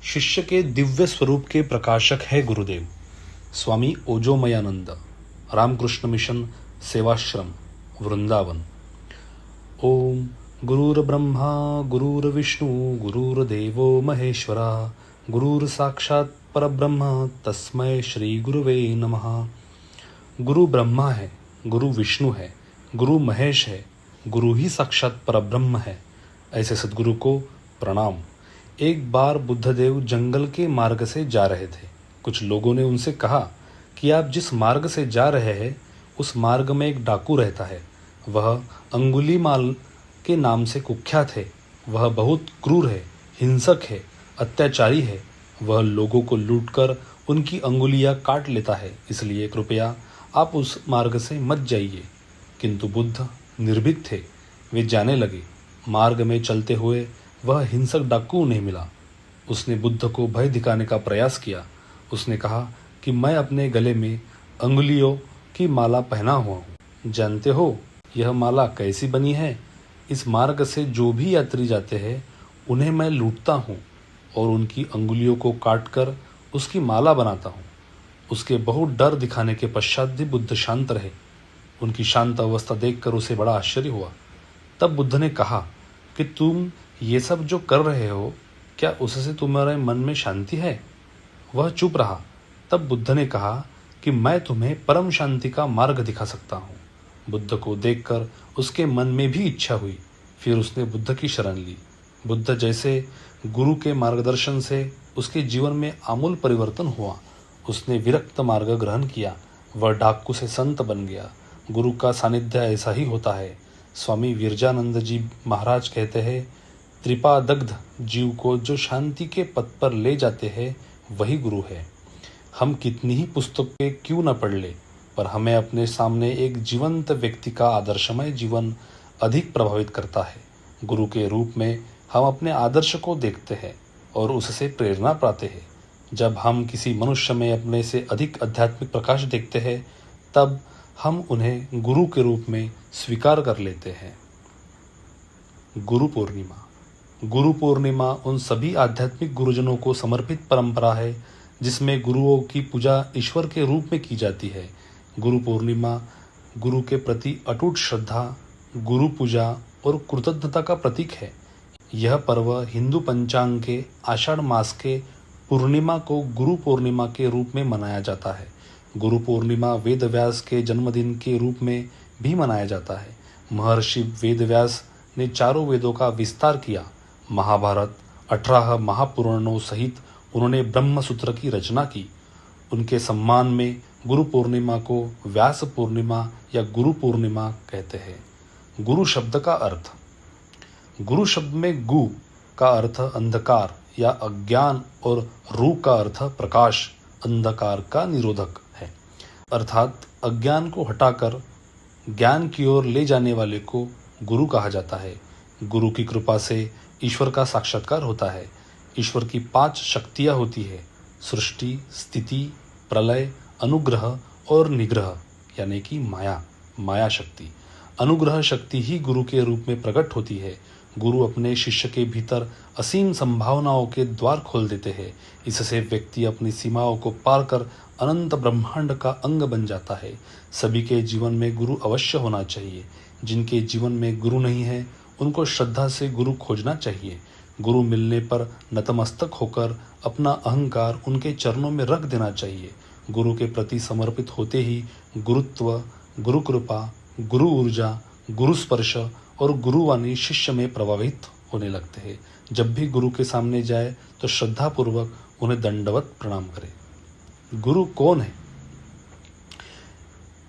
शिष्य के दिव्य स्वरूप के प्रकाशक है गुरुदेव स्वामी ओजोमयानंद, रामकृष्ण मिशन, सेवाश्रम, वृंदावन। ओम गुरुर्ब्रह्मा गुरुर्विष्णु गुरुर्देवो महेश्वरा, गुरुर साक्षात परब्रह्म तस्मै श्री गुरुवे नमः। गुरु ब्रह्मा है, गुरु विष्णु है, गुरु महेश है, गुरु ही साक्षात परब्रह्म है, ऐसे सद्गुरु को प्रणाम। एक बार बुद्धदेव जंगल के मार्ग से जा रहे थे। कुछ लोगों ने उनसे कहा कि आप जिस मार्ग से जा रहे हैं उस मार्ग में एक डाकू रहता है। वह अंगुलीमाल के नाम से कुख्यात है। वह बहुत क्रूर है, हिंसक है, अत्याचारी है। वह लोगों को लूटकर उनकी अंगुलियां काट लेता है, इसलिए कृपया आप उस मार्ग से मत जाइए। किंतु बुद्ध निर्भीक थे। वे जाने लगे। मार्ग में चलते हुए वह हिंसक डाकू नहीं मिला। उसने बुद्ध को भय दिखाने का प्रयास किया। उसने कहा कि मैं अपने गले में अंगुलियों की माला पहना हुआ हूँ। जानते हो यह माला कैसी बनी है? इस मार्ग से जो भी यात्री जाते हैं उन्हें मैं लूटता हूँ और उनकी अंगुलियों को काटकर उसकी माला बनाता हूँ। उसके बहुत डर दिखाने के पश्चात भी बुद्ध शांत रहे। उनकी शांत अवस्था देखकर उसे बड़ा आश्चर्य हुआ। तब बुद्ध ने कहा कि तुम ये सब जो कर रहे हो, क्या उससे तुम्हारे मन में शांति है? वह चुप रहा। तब बुद्ध ने कहा कि मैं तुम्हें परम शांति का मार्ग दिखा सकता हूँ। बुद्ध को देखकर उसके मन में भी इच्छा हुई। फिर उसने बुद्ध की शरण ली। बुद्ध जैसे गुरु के मार्गदर्शन से उसके जीवन में आमूल परिवर्तन हुआ। उसने विरक्त मार्ग ग्रहण किया। वह डाकू से संत बन गया। गुरु का सानिध्य ऐसा ही होता है। स्वामी विरजानंद जी महाराज कहते हैं, त्रिपादग्ध जीव को जो शांति के पथ पर ले जाते हैं वही गुरु है। हम कितनी ही पुस्तकें क्यों न पढ़ ले, पर हमें अपने सामने एक जीवंत व्यक्ति का आदर्शमय जीवन अधिक प्रभावित करता है। गुरु के रूप में हम अपने आदर्श को देखते हैं और उससे प्रेरणा पाते हैं। जब हम किसी मनुष्य में अपने से अधिक आध्यात्मिक प्रकाश देखते हैं तब हम उन्हें गुरु के रूप में स्वीकार कर लेते हैं। गुरु पूर्णिमा। गुरु पूर्णिमा उन सभी आध्यात्मिक गुरुजनों को समर्पित परंपरा है जिसमें गुरुओं की पूजा ईश्वर के रूप में की जाती है। गुरु पूर्णिमा गुरु के प्रति अटूट श्रद्धा, गुरु पूजा और कृतज्ञता का प्रतीक है। यह पर्व हिंदू पंचांग के आषाढ़ मास के पूर्णिमा को गुरु पूर्णिमा के रूप में मनाया जाता है। गुरु पूर्णिमा वेदव्यास के जन्मदिन के रूप में भी मनाया जाता है। महर्षि वेदव्यास ने चारों वेदों का विस्तार किया। महाभारत, 18 महापुराणों सहित उन्होंने ब्रह्म सूत्र की रचना की। उनके सम्मान में गुरु पूर्णिमा को व्यास पूर्णिमा या गुरु पूर्णिमा कहते हैं। गुरु शब्द का अर्थ। गुरु शब्द में गु का अर्थ अंधकार या अज्ञान और रु का अर्थ प्रकाश, अंधकार का निरोधक है। अर्थात अज्ञान को हटाकर ज्ञान की ओर ले जाने वाले को गुरु कहा जाता है। गुरु की कृपा से ईश्वर का साक्षात्कार होता है। ईश्वर की 5 शक्तियाँ होती है: सृष्टि, स्थिति, प्रलय, अनुग्रह और निग्रह, यानी कि माया शक्ति। अनुग्रह शक्ति ही गुरु के रूप में प्रकट होती है। गुरु अपने शिष्य के भीतर असीम संभावनाओं के द्वार खोल देते हैं। इससे व्यक्ति अपनी सीमाओं को पार कर अनंत ब्रह्मांड का अंग बन जाता है। सभी के जीवन में गुरु अवश्य होना चाहिए। जिनके जीवन में गुरु नहीं है उनको श्रद्धा से गुरु खोजना चाहिए। गुरु मिलने पर नतमस्तक होकर अपना अहंकार उनके चरणों में रख देना चाहिए। गुरु के प्रति समर्पित होते ही गुरुत्व, गुरु कृपा, गुरु ऊर्जा, गुरु स्पर्श और गुरुवाणी शिष्य में प्रभावित होने लगते हैं। जब भी गुरु के सामने जाए तो श्रद्धापूर्वक उन्हें दंडवत प्रणाम करें। गुरु कौन है?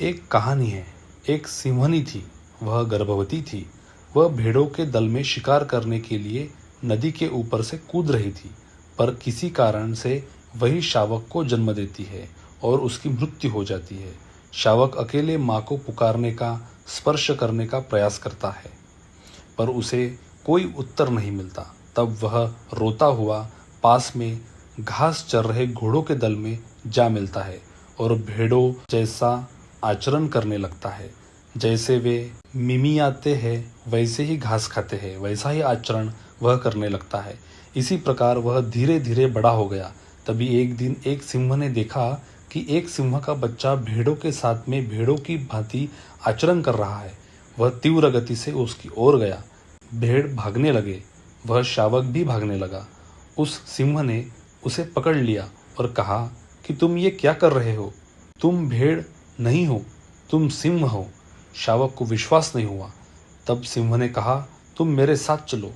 एक कहानी है। एक सिंहनी थी। वह गर्भवती थी। वह भेड़ों के दल में शिकार करने के लिए नदी के ऊपर से कूद रही थी, पर किसी कारण से वही शावक को जन्म देती है और उसकी मृत्यु हो जाती है। शावक अकेले माँ को पुकारने का, स्पर्श करने का प्रयास करता है, पर उसे कोई उत्तर नहीं मिलता। तब वह रोता हुआ पास में घास चर रहे घोड़ों के दल में जा मिलता है और भेड़ों जैसा आचरण करने लगता है। जैसे वे मिमियाते हैं वैसे ही घास खाते हैं, वैसा ही आचरण वह करने लगता है। इसी प्रकार वह धीरे धीरे बड़ा हो गया। तभी एक दिन एक सिंह ने देखा कि एक सिंह का बच्चा भेड़ों के साथ में भेड़ों की भांति आचरण कर रहा है। वह तीव्र गति से उसकी ओर गया। भेड़ भागने लगे, वह शावक भी भागने लगा। उस सिंह ने उसे पकड़ लिया और कहा कि तुम ये क्या कर रहे हो? तुम भेड़ नहीं हो, तुम सिंह हो। शावक को विश्वास नहीं हुआ। तब सिंह ने कहा, तुम मेरे साथ चलो।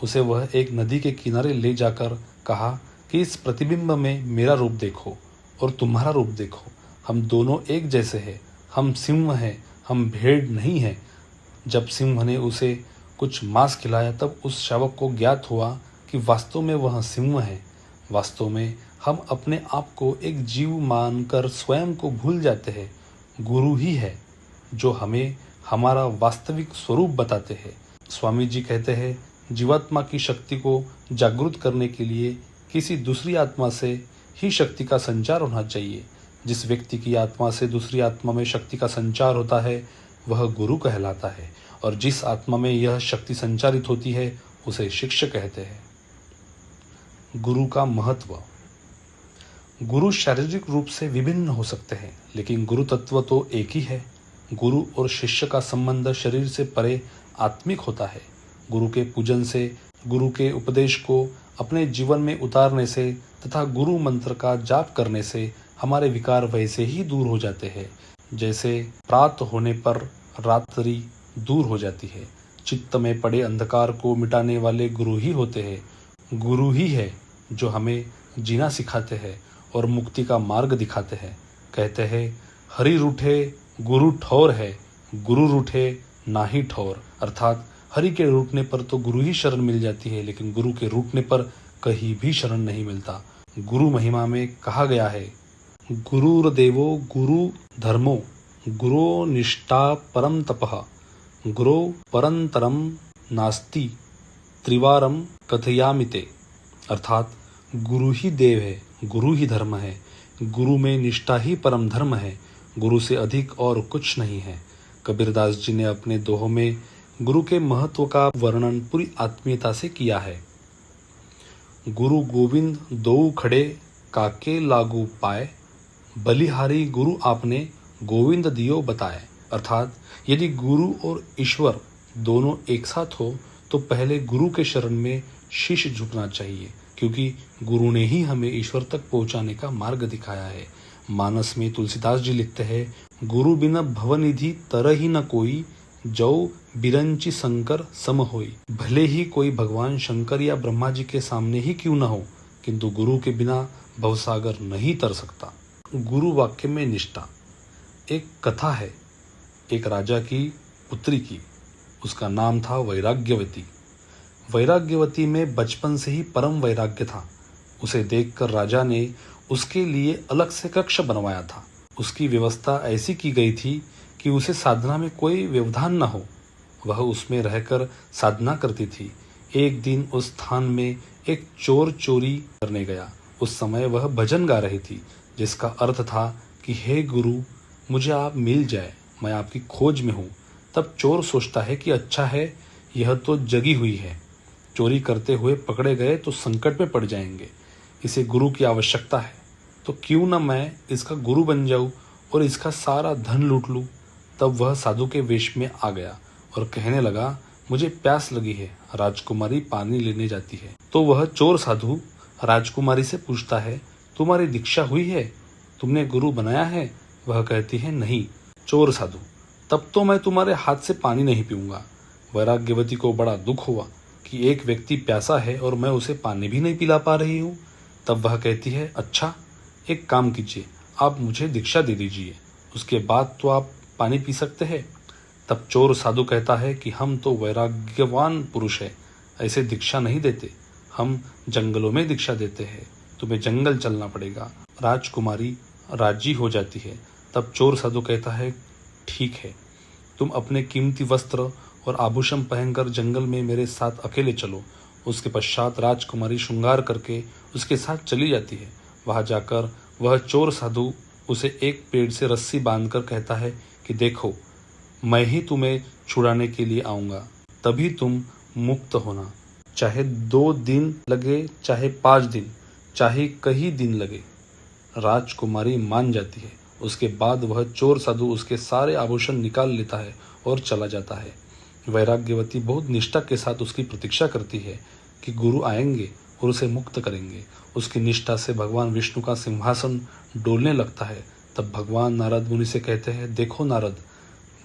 उसे वह एक नदी के किनारे ले जाकर कहा कि इस प्रतिबिंब में मेरा रूप देखो और तुम्हारा रूप देखो। हम दोनों एक जैसे हैं। हम सिंह हैं, हम भेड़ नहीं हैं। जब सिंह ने उसे कुछ मांस खिलाया तब उस शावक को ज्ञात हुआ कि वास्तव में वह सिंह है। वास्तव में हम अपने आप को एक जीव मानकर स्वयं को भूल जाते हैं। गुरु ही है जो हमें हमारा वास्तविक स्वरूप बताते हैं। स्वामी जी कहते हैं, जीवात्मा की शक्ति को जागृत करने के लिए किसी दूसरी आत्मा से ही शक्ति का संचार होना चाहिए। जिस व्यक्ति की आत्मा से दूसरी आत्मा में शक्ति का संचार होता है वह गुरु कहलाता है, और जिस आत्मा में यह शक्ति संचारित होती है उसे शिष्य कहते हैं। गुरु का महत्व। गुरु शारीरिक रूप से विभिन्न हो सकते हैं, लेकिन गुरु तत्व तो एक ही है। गुरु और शिष्य का संबंध शरीर से परे आत्मिक होता है। गुरु के पूजन से, गुरु के उपदेश को अपने जीवन में उतारने से तथा गुरु मंत्र का जाप करने से हमारे विकार वैसे ही दूर हो जाते हैं जैसे प्रात होने पर रात्रि दूर हो जाती है। चित्त में पड़े अंधकार को मिटाने वाले गुरु ही होते हैं। गुरु ही है जो हमें जीना सिखाते हैं और मुक्ति का मार्ग दिखाते हैं। कहते हैं, हरि रूठे गुरु ठौर है, गुरु रूठे नाही ठौर। अर्थात हरि के रूठने पर तो गुरु ही शरण मिल जाती है, लेकिन गुरु के रूठने पर कहीं भी शरण नहीं मिलता। गुरु महिमा में कहा गया है, गुरुर्देवो गुरु धर्मो गुरो निष्ठा परम तपः गुरो परंतरम नास्ति त्रिवारम कथयामिते। अर्थात गुरु ही देव है, गुरु ही धर्म है, गुरु में निष्ठा ही परम धर्म है, गुरु से अधिक और कुछ नहीं है। कबीरदास जी ने अपने दोहों में गुरु के महत्व का वर्णन पूरी आत्मीयता से किया है। गुरु गोविंद दो खड़े काके लागू पाए, बलिहारी गुरु आपने गोविंद दियो बताए। अर्थात यदि गुरु और ईश्वर दोनों एक साथ हो तो पहले गुरु के शरण में शीश झुकना चाहिए, क्योंकि गुरु ने ही हमें ईश्वर तक पहुंचाने का मार्ग दिखाया है। मानस में तुलसीदास जी लिखते हैं, गुरु बिना भवनिधि तरहि न कोई, जौ बिरंची शंकर सम होई। भले ही कोई भगवान शंकर या ब्रह्मा जी के सामने ही क्यों न हो, किंतु गुरु के बिना भवसागर नहीं तर सकता। गुरु वाक्य में निष्ठा। एक कथा है एक राजा की पुत्री की। उसका नाम था वैराग्यवती। वैराग्यवती में बचपन से ही परम वैराग्य था। उसे देखकर राजा ने उसके लिए अलग से कक्ष बनवाया था। उसकी व्यवस्था ऐसी की गई थी कि उसे साधना में कोई व्यवधान न हो। वह उसमें रहकर साधना करती थी। एक दिन उस स्थान में एक चोर चोरी करने गया। उस समय वह भजन गा रही थी, जिसका अर्थ था कि हे गुरु, मुझे आप मिल जाए, मैं आपकी खोज में हूँ। तब चोर सोचता है कि अच्छा है, यह तो जगी हुई है, चोरी करते हुए पकड़े गए तो संकट में पड़ जाएंगे, इसे गुरु की आवश्यकता है, तो क्यों न मैं इसका गुरु बन जाऊं और इसका सारा धन लूट लूं। तब वह साधु के वेश में आ गया और कहने लगा, मुझे प्यास लगी है, राजकुमारी पानी लेने जाती है। तो वह चोर साधु राजकुमारी से पूछता है, तुम्हारी दीक्षा हुई है, तुमने गुरु बनाया है? वह कहती है, नहीं। चोर साधु, तब तो मैं तुम्हारे हाथ से पानी नहीं पीऊंगा। वैराग्यवती को बड़ा दुख हुआ कि एक व्यक्ति प्यासा है और मैं उसे पानी भी नहीं पिला पा रही हूँ। तब वह कहती है, अच्छा एक काम कीजिए, आप मुझे दीक्षा दे दीजिए, उसके बाद तो आप पानी पी सकते हैं। तब चोर साधु कहता है कि हम तो वैराग्यवान पुरुष है, ऐसे दीक्षा नहीं देते, हम जंगलों में दीक्षा देते हैं, तुम्हें जंगल चलना पड़ेगा। राजकुमारी राजी हो जाती है। तब चोर साधु कहता है, ठीक है, तुम अपने कीमती वस्त्र और आभूषण पहनकर जंगल में मेरे साथ अकेले चलो। उसके पश्चात राजकुमारी श्रृंगार करके उसके साथ चली जाती है। वहां जाकर वह चोर साधु उसे एक पेड़ से रस्सी बांधकर कहता है कि देखो, मैं ही तुम्हें छुड़ाने के लिए आऊँगा, तभी तुम मुक्त होना। चाहे 2 दिन लगे, चाहे 5 दिन, चाहे कई दिन लगे। राजकुमारी मान जाती है। उसके बाद वह चोर साधु उसके सारे आभूषण निकाल लेता है और चला जाता है। वैराग्यवती बहुत निष्ठा के साथ उसकी प्रतीक्षा करती है कि गुरु आएंगे और उसे मुक्त करेंगे। उसकी निष्ठा से भगवान विष्णु का सिंहासन डोलने लगता है। तब भगवान नारद मुनि से कहते हैं, देखो नारद,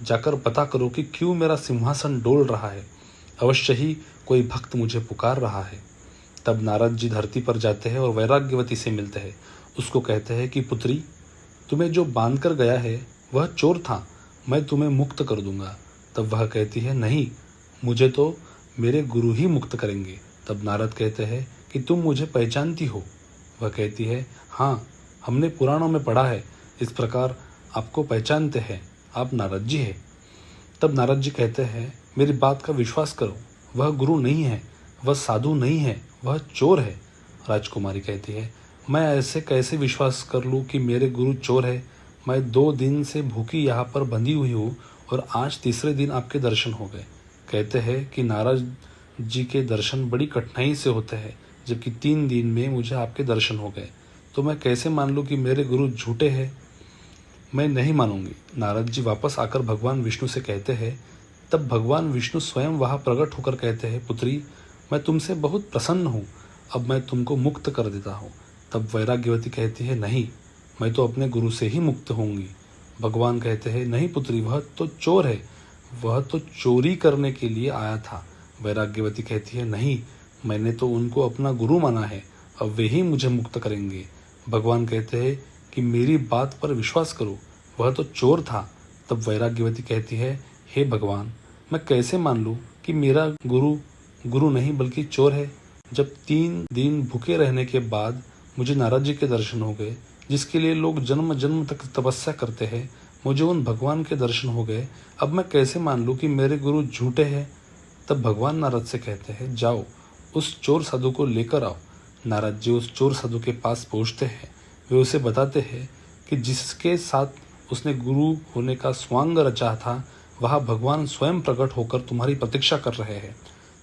जाकर पता करो कि क्यों मेरा सिंहासन डोल रहा है। अवश्य ही कोई भक्त मुझे पुकार रहा है। तब नारद जी धरती पर जाते हैं और वैराग्यवती से मिलते हैं। उसको कहते हैं कि पुत्री, तुम्हें जो बांध कर गया है वह चोर था, मैं तुम्हें मुक्त कर दूंगा। तब वह कहती है, नहीं, मुझे तो मेरे गुरु ही मुक्त करेंगे। तब नारद कहते हैं कि तुम मुझे पहचानती हो। वह कहती है, हाँ, हमने पुराणों में पढ़ा है, इस प्रकार आपको पहचानते हैं, आप नारद जी हैं। तब नारद जी कहते हैं, मेरी बात का विश्वास करो, वह गुरु नहीं है, वह साधु नहीं है, वह चोर है। राजकुमारी कहती है, मैं ऐसे कैसे विश्वास कर लूँ कि मेरे गुरु चोर है। मैं 2 दिन से भूखी यहाँ पर बंधी हुई हूँ और आज तीसरे दिन आपके दर्शन हो गए। कहते हैं कि नारद जी के दर्शन बड़ी कठिनाई से होते हैं, जबकि 3 दिन में मुझे आपके दर्शन हो गए। तो मैं कैसे मान लूँ कि मेरे गुरु झूठे हैं। मैं नहीं मानूंगी। नारद जी वापस आकर भगवान विष्णु से कहते हैं। तब भगवान विष्णु स्वयं वहां प्रकट होकर कहते हैं, पुत्री, मैं तुमसे बहुत प्रसन्न हूँ, अब मैं तुमको मुक्त कर देता हूँ। तब वैराग्यवती कहती है, नहीं, मैं तो अपने गुरु से ही मुक्त होंगी। भगवान कहते हैं, नहीं पुत्री, वह तो चोर है, वह तो चोरी करने के लिए आया था। वैराग्यवती कहती है, नहीं, मैंने तो उनको अपना गुरु माना है, अब वे ही मुझे मुक्त करेंगे। भगवान कहते हैं कि मेरी बात पर विश्वास करो, वह तो चोर था। तब वैराग्यवती कहती है, हे भगवान, मैं कैसे मान लूँ कि मेरा गुरु गुरु नहीं बल्कि चोर है। जब 3 दिन भूखे रहने के बाद मुझे नारद जी के दर्शन हो गए, जिसके लिए लोग जन्म जन्म तक तपस्या करते हैं, मुझे उन भगवान के दर्शन हो गए। अब मैं कैसे मान लूँ कि मेरे गुरु झूठे हैं। तब भगवान नारद से कहते हैं, जाओ उस चोर साधु को लेकर आओ। नारद जी उस चोर साधु के पास पहुँचते हैं। वे उसे बताते हैं कि जिसके साथ उसने गुरु होने का स्वांग रचा था, वह भगवान स्वयं प्रकट होकर तुम्हारी प्रतीक्षा कर रहे हैं।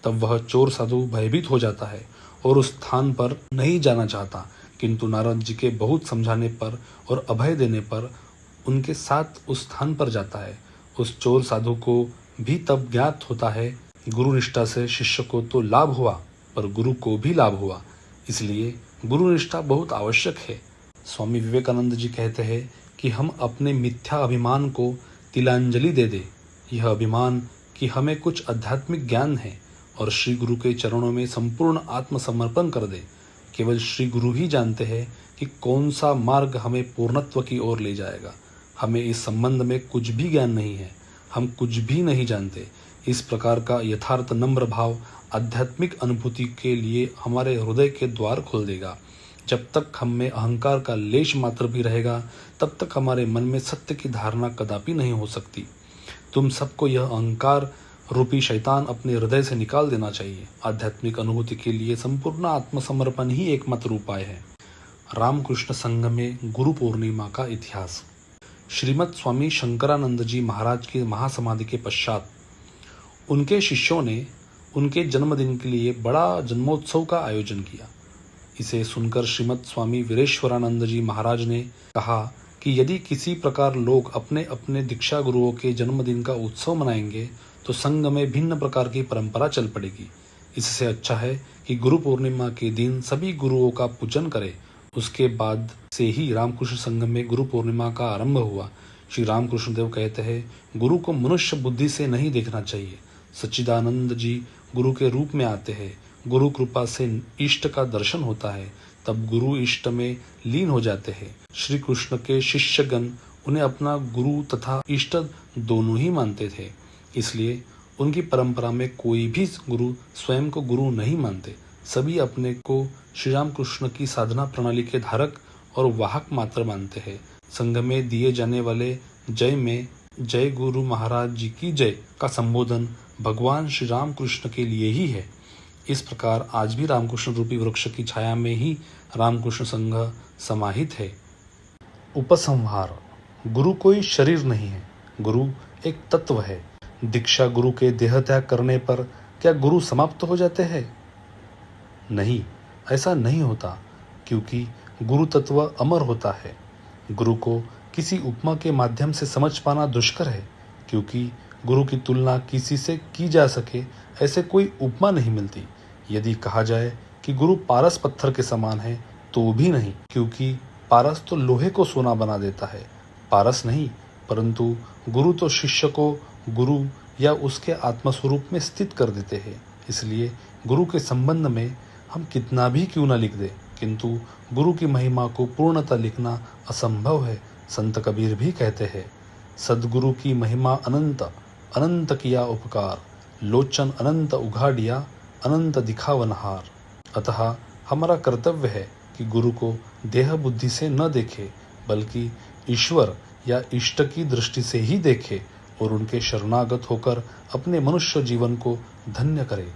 तब वह चोर साधु भयभीत हो जाता है और उस स्थान पर नहीं जाना चाहता, किंतु नारद जी के बहुत समझाने पर और अभय देने पर उनके साथ उस स्थान पर जाता है। उस चोर साधु को भी तब ज्ञात होता है, गुरु निष्ठा से शिष्य को तो लाभ हुआ, पर गुरु को भी लाभ हुआ, इसलिए गुरु निष्ठा बहुत आवश्यक है। स्वामी विवेकानंद जी कहते हैं कि हम अपने मिथ्या अभिमान को तिलांजलि दे दें। यह अभिमान कि हमें कुछ आध्यात्मिक ज्ञान है और श्री गुरु के चरणों में संपूर्ण आत्मसमर्पण कर दे। केवल श्री गुरु ही जानते हैं कि कौन सा मार्ग हमें पूर्णत्व की ओर ले जाएगा। हमें इस संबंध में कुछ भी ज्ञान नहीं है, हम कुछ भी नहीं जानते। इस प्रकार का यथार्थ नम्र भाव आध्यात्मिक अनुभूति के लिए हमारे हृदय के द्वार खोल देगा। जब तक हम में अहंकार का लेश मात्र भी रहेगा, तब तक हमारे मन में सत्य की धारणा कदापि नहीं हो सकती। तुम सबको यह अहंकार रूपी शैतान अपने हृदय से निकाल देना चाहिए। आध्यात्मिक अनुभूति के लिए संपूर्ण आत्मसमर्पण ही एकमात्र उपाय है। रामकृष्ण संघ में गुरु पूर्णिमा का इतिहास। श्रीमद स्वामी शंकरानंद जी महाराज की महासमाधि के पश्चात उनके शिष्यों ने उनके जन्मदिन के लिए बड़ा जन्मोत्सव का आयोजन किया। इसे सुनकर श्रीमद स्वामी वीरेश्वरानंद जी महाराज ने कहा कि यदि किसी प्रकार लोग अपने अपने दीक्षा गुरुओं के जन्मदिन का उत्सव मनाएंगे तो संघ में भिन्न प्रकार की परंपरा चल पड़ेगी। इससे अच्छा है कि गुरु पूर्णिमा के दिन सभी गुरुओं का पूजन करें। उसके बाद से ही रामकृष्ण संघ में गुरु पूर्णिमा का आरंभ हुआ। श्री रामकृष्ण देव कहते हैं, गुरु को मनुष्य बुद्धि से नहीं देखना चाहिए। सच्चिदानंद जी गुरु के रूप में आते हैं। गुरु कृपा से इष्ट का दर्शन होता है, तब गुरु इष्ट में लीन हो जाते हैं। श्री कृष्ण के शिष्यगण उन्हें अपना गुरु तथा इष्ट दोनों ही मानते थे, इसलिए उनकी परंपरा में कोई भी गुरु स्वयं को गुरु नहीं मानते। सभी अपने को श्री रामकृष्ण की साधना प्रणाली के धारक और वाहक मात्र मानते हैं। संघ में दिए जाने वाले जय में जय गुरु महाराज जी की जय का संबोधन भगवान श्री रामकृष्ण के लिए ही है। इस प्रकार आज भी रामकृष्ण रूपी वृक्ष की छाया में ही रामकृष्ण संघ समाहित है। उपसंहार। गुरु कोई शरीर नहीं है, गुरु एक तत्व है। दीक्षा गुरु के देह त्याग करने पर क्या गुरु समाप्त हो जाते हैं? नहीं, ऐसा नहीं होता, क्योंकि गुरु तत्व अमर होता है। गुरु को किसी उपमा के माध्यम से समझ पाना दुष्कर है, क्योंकि गुरु की तुलना किसी से की जा सके ऐसे कोई उपमा नहीं मिलती। यदि कहा जाए कि गुरु पारस पत्थर के समान है तो भी नहीं, क्योंकि पारस तो लोहे को सोना बना देता है, पारस नहीं। परंतु गुरु तो शिष्य को गुरु या उसके आत्मस्वरूप में स्थित कर देते हैं। इसलिए गुरु के संबंध में हम कितना भी क्यों न लिख दें, किंतु गुरु की महिमा को पूर्णतः लिखना असंभव है। संत कबीर भी कहते हैं, सद्गुरु की महिमा अनंत, अनंत किया उपकार, लोचन अनंत उघाड़िया, अनंत दिखावनहार। अतः हमारा कर्तव्य है कि गुरु को देह बुद्धि से न देखे, बल्कि ईश्वर या इष्ट की दृष्टि से ही देखे और उनके शरणागत होकर अपने मनुष्य जीवन को धन्य करे।